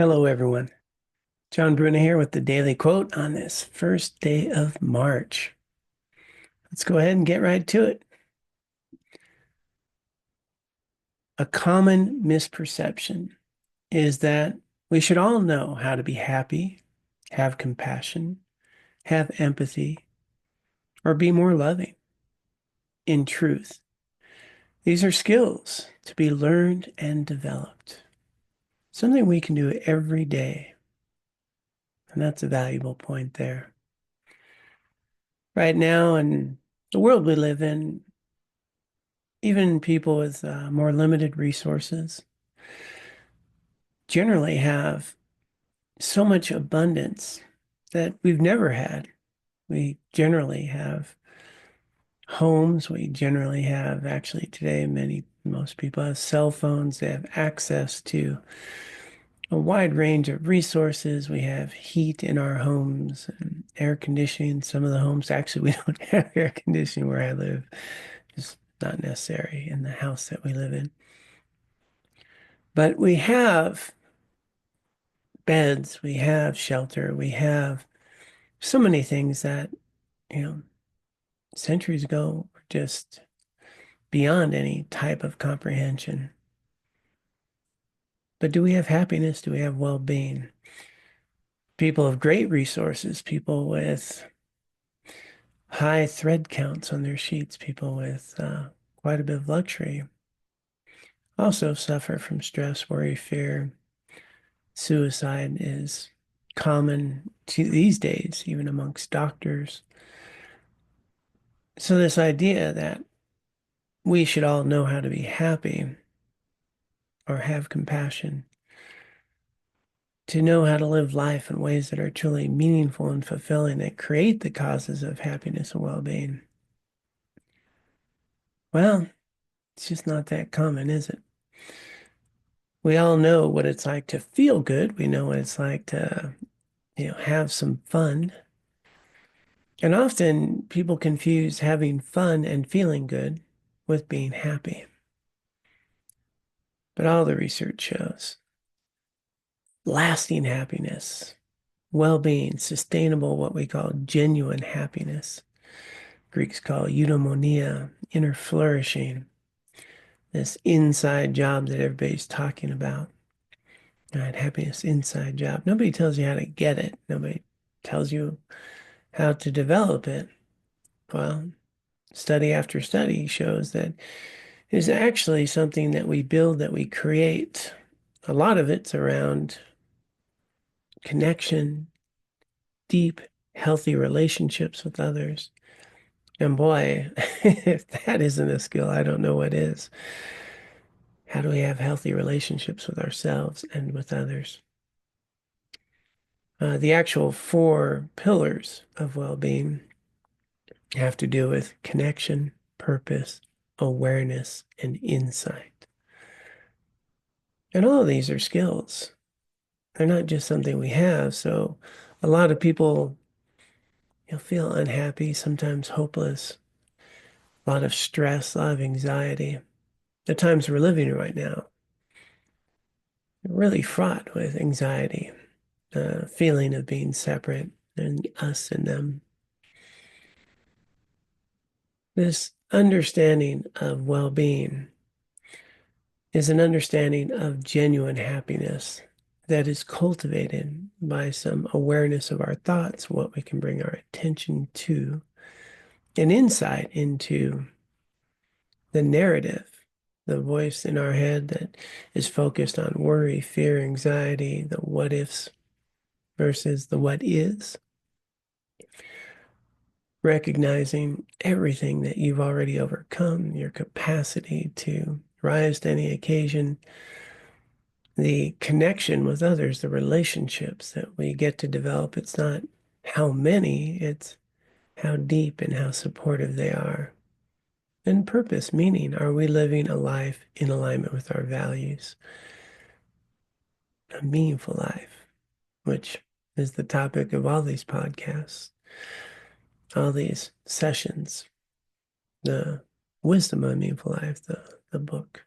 Hello, everyone. John Bruna here with the daily quote on this first day of March. Let's go ahead and get right to it. A common misperception is that we should all know how to be happy, have compassion, have empathy, or be more loving. In truth, these are skills to be learned and developed, something we can do every day. And that's a valuable point there. Right now, in the world we live in, even people with more limited resources generally have so much abundance that we've never had. We generally have homes. We generally have, actually, today, most people have cell phones. They have access to a wide range of resources. We have heat in our homes and air conditioning. Some of the homes, actually, we don't have air conditioning where I live. It's not necessary in the house that we live in. But we have beds, we have shelter, we have so many things that, you know, centuries ago were just beyond any type of comprehension. But do we have happiness? Do we have well-being? People of great resources, people with high thread counts on their sheets, people with quite a bit of luxury also suffer from stress, worry, fear. Suicide is common to these days, even amongst doctors. So this idea that we should all know how to be happy or have compassion, to know how to live life in ways that are truly meaningful and fulfilling, that create the causes of happiness and well-being. Well, it's just not that common, is it? We all know what it's like to feel good. We know what it's like to, have some fun. And often people confuse having fun and feeling good with being happy. But all the research shows lasting happiness, well-being, sustainable, what we call genuine happiness. Greeks call eudaimonia, inner flourishing, this inside job that everybody's talking about. Right, happiness inside job. Nobody tells you how to get it. Nobody tells you how to develop it. Well, study after study shows that it is actually something that we build, that we create. A lot of it's around connection, deep, healthy relationships with others. And boy, if that isn't a skill, I don't know what is. How do we have healthy relationships with ourselves and with others? The actual four pillars of well-being have to do with connection, purpose, awareness, and insight. And all of these are skills. They're not just something we have. So a lot of people, feel unhappy, sometimes hopeless, a lot of stress, a lot of anxiety. The times we're living in right now are really fraught with anxiety, feeling of being separate and us and them. This understanding of well-being is an understanding of genuine happiness that is cultivated by some awareness of our thoughts, what we can bring our attention to, an insight into the narrative, the voice in our head that is focused on worry, fear, anxiety, the what ifs versus the what is, recognizing everything that you've already overcome, your capacity to rise to any occasion, the connection with others, the relationships that we get to develop. It's not how many, it's how deep and how supportive they are. And purpose, meaning, are we living a life in alignment with our values? A meaningful life, which is the topic of all these podcasts, all these sessions, the wisdom of a meaningful life, the book.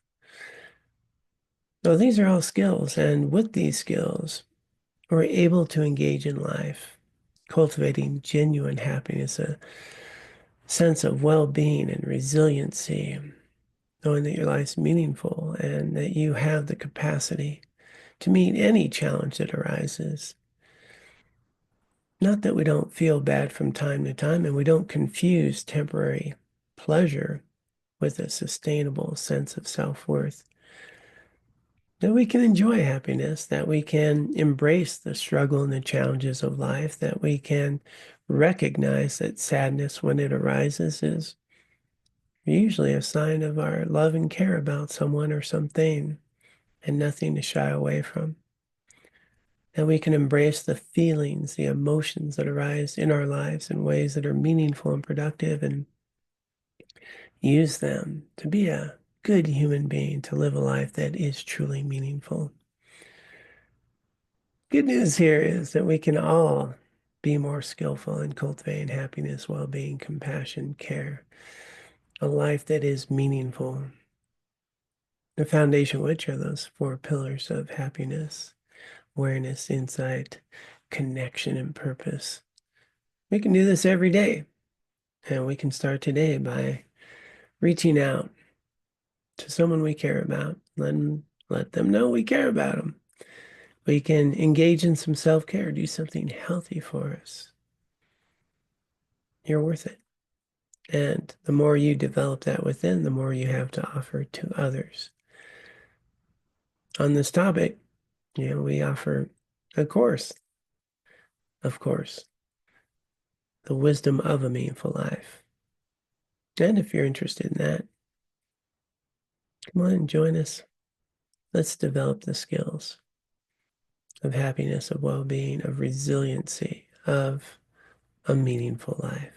So these are all skills, and with these skills, we're able to engage in life, cultivating genuine happiness, a sense of well-being and resiliency, knowing that your life's meaningful and that you have the capacity to meet any challenge that arises. Not that we don't feel bad from time to time, and we don't confuse temporary pleasure with a sustainable sense of self-worth. That we can enjoy happiness, that we can embrace the struggle and the challenges of life, that we can recognize that sadness, when it arises, is usually a sign of our love and care about someone or something, and nothing to shy away from. That we can embrace the feelings, the emotions that arise in our lives in ways that are meaningful and productive, and use them to be a good human being, to live a life that is truly meaningful. Good news here is that we can all be more skillful in cultivating happiness, well-being, compassion, care, a life that is meaningful. The foundation, which are those four pillars of happiness: awareness, insight, connection, and purpose. We can do this every day, and we can start today by reaching out to someone we care about, let them know we care about them. We can engage in some self-care, do something healthy for us. You're worth it. And the more you develop that within, the more you have to offer to others. On this topic, we offer a course, of course, The Wisdom of a Meaningful Life. And if you're interested in that, come on and join us. Let's develop the skills of happiness, of well-being, of resiliency, of a meaningful life.